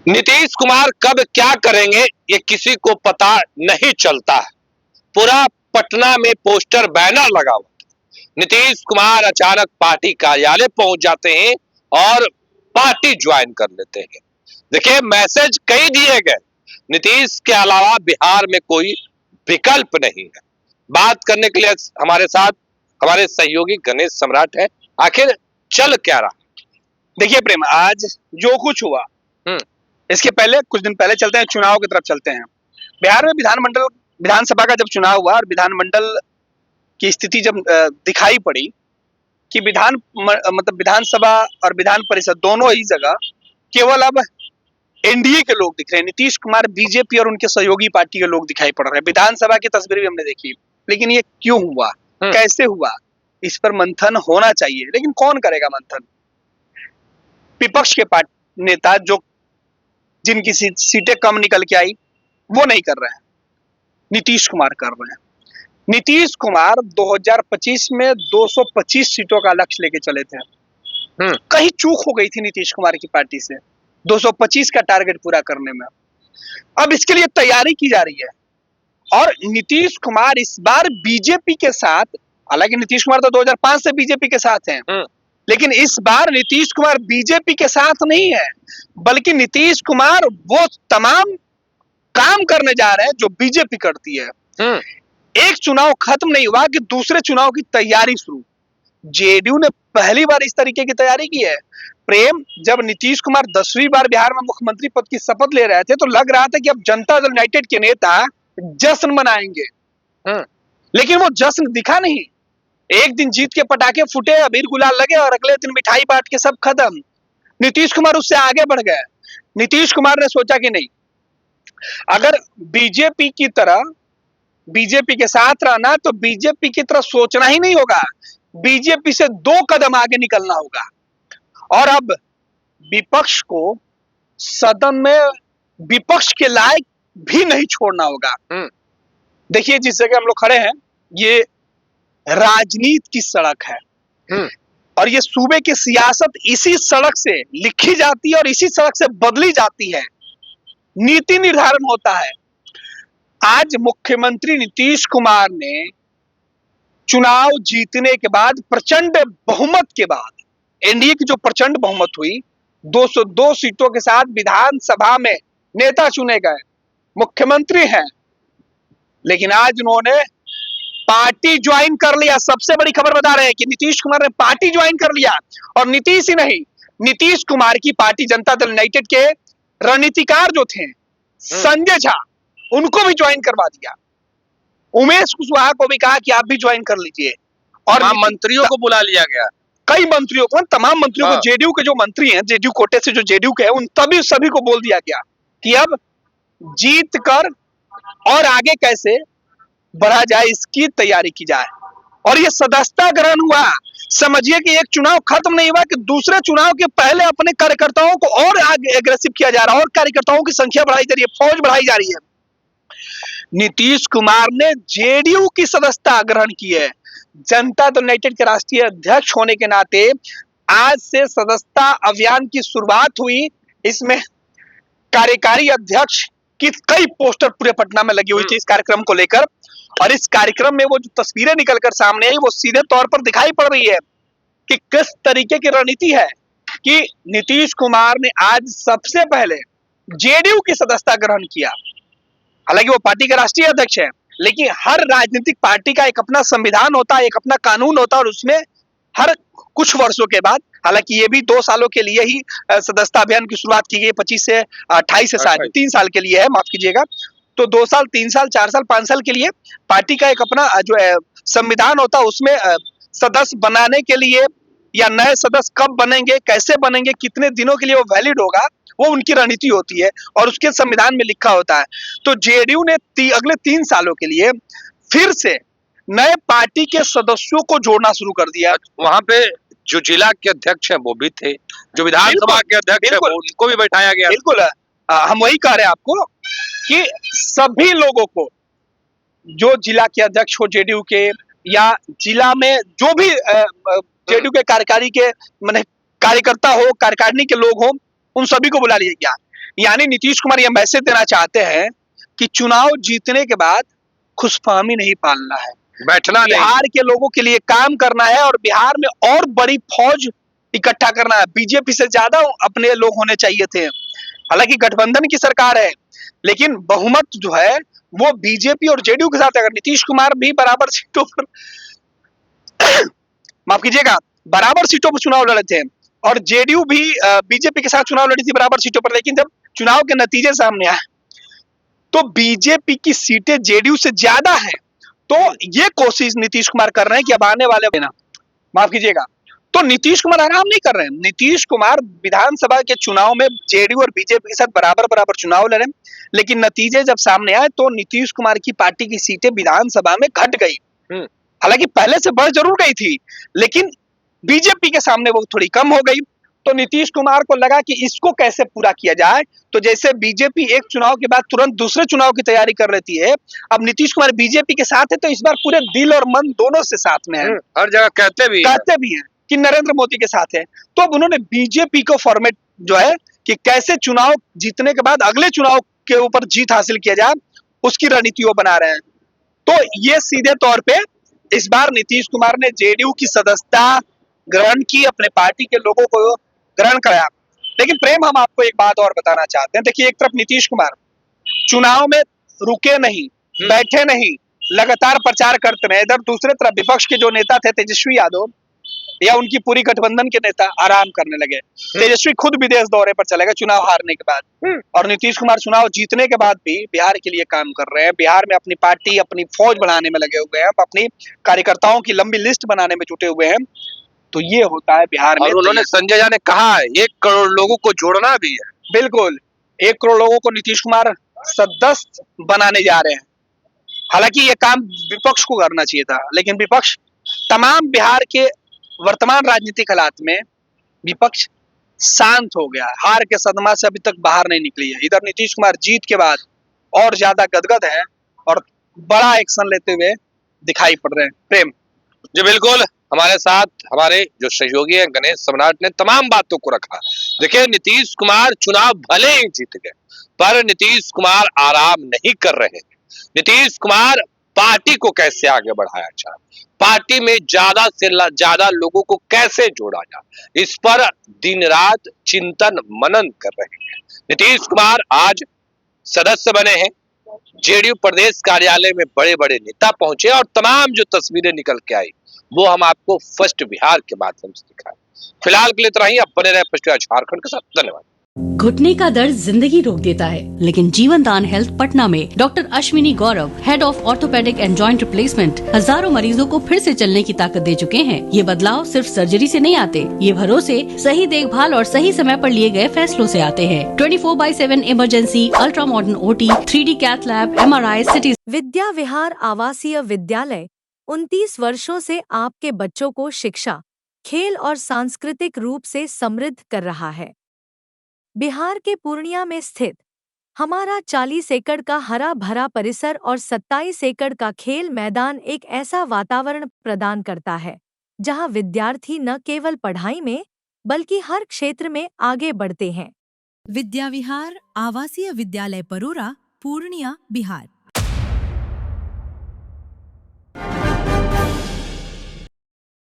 नीतीश कुमार कब क्या करेंगे ये किसी को पता नहीं चलता है। पूरा पटना में पोस्टर बैनर लगा हुआ। नीतीश कुमार अचानक पार्टी कार्यालय पहुंच जाते हैं और पार्टी ज्वाइन कर लेते हैं। देखिए, मैसेज कई दिए गए, नीतीश के अलावा बिहार में कोई विकल्प नहीं है। बात करने के लिए हमारे साथ हमारे सहयोगी गणेश सम्राट है। आखिर चल क्या रहा? देखिए प्रेम, आज जो कुछ हुआ इसके पहले कुछ दिन पहले चलते हैं, चुनाव की तरफ चलते हैं। बिहार में विधानसभा का जब चुनाव हुआ और विधानमंडल की स्थिति जब दिखाई पड़ी कि विधानसभा और विधान परिषद दोनों ही जगह केवल अब एनडीए के लोग दिख रहे हैं। नीतीश कुमार, बीजेपी और उनके सहयोगी पार्टी के लोग दिखाई पड़ रहे हैं। विधानसभा की तस्वीर भी हमने देखी, लेकिन ये क्यों हुआ, कैसे हुआ, इस पर मंथन होना चाहिए। लेकिन कौन करेगा मंथन? विपक्ष के नेता जिनकी सीटें कम निकल के आई वो नहीं कर रहे हैं, नीतीश कुमार कर रहे हैं। नीतीश कुमार 2025 में 225 सीटों का लक्ष्य लेके चले थे। कहीं चूक हो गई थी नीतीश कुमार की पार्टी से 225 का टारगेट पूरा करने में। अब इसके लिए तैयारी की जा रही है और नीतीश कुमार इस बार बीजेपी के साथ, हालांकि नीतीश कुमार तो 2005 से बीजेपी के साथ हैं, लेकिन इस बार नीतीश कुमार बीजेपी के साथ नहीं है, बल्कि नीतीश कुमार वो तमाम काम करने जा रहे हैं जो बीजेपी करती है। एक चुनाव खत्म नहीं हुआ कि दूसरे चुनाव की तैयारी शुरू। जेडीयू ने पहली बार इस तरीके की तैयारी की है। प्रेम, जब नीतीश कुमार 10वीं बार बिहार में मुख्यमंत्री पद की शपथ ले रहे थे तो लग रहा था कि अब जनता दल यूनाइटेड के नेता जश्न मनाएंगे, लेकिन वो जश्न दिखा नहीं। एक दिन जीत के पटाखे फूटे, अबीर गुलाल लगे और अगले दिन मिठाई बांट के सब खत्म। नीतीश कुमार उससे आगे बढ़ गए। नीतीश कुमार ने सोचा कि नहीं, अगर बीजेपी की तरह बीजेपी के साथ रहना तो बीजेपी की तरह सोचना ही नहीं होगा, बीजेपी से 2 कदम आगे निकलना होगा। और अब विपक्ष को सदन में विपक्ष के लायक भी नहीं छोड़ना होगा। देखिए, जिस जगह हम लोग खड़े हैं ये राजनीति की सड़क है और ये सूबे की सियासत इसी सड़क से लिखी जाती है और इसी सड़क से बदली जाती है। नीति निर्धारण होता है। आज मुख्यमंत्री नीतीश कुमार ने चुनाव जीतने के बाद, प्रचंड बहुमत के बाद, एनडीए की जो प्रचंड बहुमत हुई, 202 सीटों के साथ विधानसभा में नेता चुने गए, मुख्यमंत्री हैं, लेकिन आज उन्होंने पार्टी ज्वाइन कर लिया। सबसे बड़ी खबर बता रहे हैं कि नीतीश कुमार ने पार्टी ज्वाइन कर लिया। और नीतीश ही नहीं, नीतीश कुमार की पार्टी जनता दल यूनाइटेड के रणनीतिकार जो थे संजय झा, उनको भी ज्वाइन करवा दिया। उमेश कुशवाहा को भी कहा कि आप भी ज्वाइन कर लीजिए और मंत्रियों को बुला लिया गया। कई मंत्रियों को, तमाम मंत्रियों को, जेडीयू के जो मंत्री हैं, जेडीयू कोटे से जो जेडीयू के हैं, उन सभी को बोल दिया गया कि अब जीत कर और आगे कैसे बढ़ा जाए इसकी तैयारी की जाए। और ये सदस्यता ग्रहण हुआ। समझिए कि एक चुनाव खत्म नहीं हुआ कि दूसरे चुनाव के पहले अपने कार्यकर्ताओं को और आगे एग्रेसिव किया जा रहा है और कार्यकर्ताओं की संख्या बढ़ाई जा रही है, फौज बढ़ाई जा रही है। नीतीश कुमार ने जेडीयू की सदस्यता ग्रहण की है। जनता दल यूनाइटेड के राष्ट्रीय अध्यक्ष होने के नाते आज से सदस्यता अभियान की शुरुआत हुई। इसमें कार्यकारी अध्यक्ष की कई पोस्टर पूरे पटना में लगी हुई थी इस कार्यक्रम को लेकर, और इस कार्यक्रम में वो जो तस्वीरें निकलकर सामने आई वो सीधे तौर पर दिखाई पड़ रही है कि किस तरीके की रणनीति है कि नीतीश कुमार ने आज सबसे पहले जेडीयू की सदस्यता ग्रहण किया। हालांकि वो पार्टी के राष्ट्रीय अध्यक्ष है, लेकिन हर राजनीतिक पार्टी का एक अपना संविधान होता है, एक अपना कानून होता है, और उसमें हर कुछ वर्षों के बाद, हालांकि ये भी 2 सालों के लिए ही सदस्यता अभियान की शुरुआत की गई, 25 से 28 से 3 साल के लिए है, माफ कीजिएगा। तो 2 साल, 3 साल, 4 साल, 5 साल के लिए पार्टी का एक अपना जो है संविधान होता है, उसमें सदस्य बनाने के लिए या नए सदस्य कब बनेंगे, कैसे बनेंगे, कितने दिनों के लिए वो वैलिड होगा, वो उनकी रणनीति होती है और उसके संविधान में लिखा होता है। तो जेडीयू ने अगले 3 सालों के लिए फिर से नए पार्टी के सदस्यों को जोड़ना शुरू कर दिया। वहां पे जो जिला के अध्यक्ष हैं वो भी थे, जो विधानसभा के अध्यक्ष हैं उनको भी बैठाया गया। बिल्कुल, हम वही कह रहे हैं आपको कि सभी लोगों को, जो जिला के अध्यक्ष हो जेडीयू के या जिला में जो भी जेडीयू के कार्यकारी के माने कार्यकर्ता हो, कार्यकारिणी के लोग हो, उन सभी को बुला लिया गया। यानी नीतीश कुमार यह मैसेज देना चाहते हैं कि चुनाव जीतने के बाद खुशफहमी नहीं पालना है, बैठना नहीं। बिहार के लोगों के लिए काम करना है और बिहार में और बड़ी फौज इकट्ठा करना है। बीजेपी से ज्यादा अपने लोग होने चाहिए थे। हालांकि गठबंधन की सरकार है, लेकिन बहुमत जो है वो बीजेपी और जेडीयू के साथ है। अगर नीतीश कुमार भी बराबर सीटों पर माफ कीजिएगा, बराबर सीटों पर चुनाव लड़े थे और जेडीयू भी बीजेपी के साथ चुनाव लड़ी थी बराबर सीटों पर, लेकिन जब चुनाव के नतीजे सामने आए तो बीजेपी की सीटें जेडीयू से ज्यादा है। तो ये कोशिश नीतीश कुमार कर रहे हैं कि अब आने वाले ना, माफ कीजिएगा, तो नीतीश कुमार आराम नहीं कर रहे हैं। नीतीश कुमार विधानसभा के चुनाव में जेडीयू और बीजेपी के साथ बराबर बराबर चुनाव लड़े, लेकिन नतीजे जब सामने आए तो नीतीश कुमार की पार्टी की सीटें विधानसभा में घट गई। हालांकि पहले से बढ़ जरूर गई थी, लेकिन बीजेपी के सामने वो थोड़ी कम हो गई। तो नीतीश कुमार को लगा कि इसको कैसे पूरा किया जाए। तो जैसे बीजेपी एक चुनाव के बाद तुरंत दूसरे चुनाव की तैयारी कर लेती है, अब नीतीश कुमार बीजेपी के साथ है तो इस बार पूरे दिल और मन दोनों से साथ में है। हर जगह कहते भी हैं कि नरेंद्र मोदी के साथ है। तो अब उन्होंने बीजेपी को फॉर्मेट जो है कि कैसे चुनाव जीतने के बाद अगले चुनाव के ऊपर जीत हासिल किया जाए, उसकी रणनीतियों बना रहे हैं। तो ये सीधे तौर पे इस बार नीतीश कुमार ने जेडीयू की सदस्यता ग्रहण की, अपने पार्टी के लोगों को ग्रहण कराया। लेकिन प्रेम, हम आपको एक बात और बताना चाहते हैं। देखिए, एक तरफ नीतीश कुमार चुनाव में रुके नहीं, बैठे नहीं, लगातार प्रचार करते रहे। इधर दूसरे तरफ विपक्ष के जो नेता थे तेजस्वी यादव या उनकी पूरी गठबंधन के नेता आराम करने लगे। तेजस्वी खुद विदेश दौरे पर चले गए चुनाव हारने के बाद, और नीतीश कुमार चुनाव जीतने के बाद भी बिहार के लिए काम कर रहे हैं। बिहार में अपनी पार्टी, अपनी फौज बढ़ाने में लगे हुए हैं, अपनी कार्यकर्ताओं की लंबी लिस्ट बनाने में जुटे हुए हैं। तो ये होता है बिहार में। और उन्होंने, संजय झा ने कहा है 1 करोड़ लोगों को जोड़ना भी है। बिल्कुल, 1 करोड़ लोगों को नीतीश कुमार सदस्य बनाने जा रहे हैं। हालांकि ये काम विपक्ष को करना चाहिए था, लेकिन विपक्ष तमाम बिहार के वर्तमान राजनीतिक हालात में विपक्ष शांत हो गया, हार के सदमा से अभी तक बाहर नहीं निकली है। इधर नीतीश कुमार जीत के बाद और ज्यादा गदगद है और बड़ा एक्शन लेते हुए दिखाई पड़ रहे हैं। प्रेम जी बिल्कुल, हमारे साथ हमारे जो सहयोगी हैं गणेश सम्राट ने तमाम बातों को रखा। देखिए, नीतीश कुमार चुनाव भले ही जीत गए, पर नीतीश कुमार आराम नहीं कर रहे हैं। नीतीश कुमार पार्टी को कैसे आगे बढ़ाया जाए, पार्टी में ज्यादा से ज्यादा लोगों को कैसे जोड़ा जाए, इस पर दिन रात चिंतन मनन कर रहे हैं। नीतीश कुमार आज सदस्य बने हैं, जेडीयू प्रदेश कार्यालय में बड़े बड़े नेता पहुंचे और तमाम जो तस्वीरें निकल के आई वो हम आपको फर्स्ट बिहार के माध्यम से दिखाएं। फिलहाल के लिए इतना ही। अब बने रहे फर्स्ट बिहार झारखंड के साथ। धन्यवाद। घुटने का दर्द जिंदगी रोक देता है, लेकिन जीवन दान हेल्थ पटना में doctor Ashwini Gaurav, head of orthopaedic and joint replacement, हजारों मरीजों को फिर से चलने की ताकत दे चुके हैं। ये बदलाव सिर्फ सर्जरी से नहीं आते, ये भरोसे, सही देखभाल और सही समय पर लिए गए फैसलों से आते हैं। 24/7 emergency, ultra modern OT, 3D cath lab, MRI, CT. Vidya Vihar Awasiya Vidyalaya 29 वर्षों से आपके बच्चों को शिक्षा, खेल और सांस्कृतिक रूप से समृद्ध कर रहा है। बिहार के पूर्णिया में स्थित हमारा 40 एकड़ का हरा भरा परिसर और 27 एकड़ का खेल मैदान एक ऐसा वातावरण प्रदान करता है जहां विद्यार्थी न केवल पढ़ाई में बल्कि हर क्षेत्र में आगे बढ़ते हैं। विद्या विहार आवासीय विद्यालय परोरा, पूर्णिया, बिहार।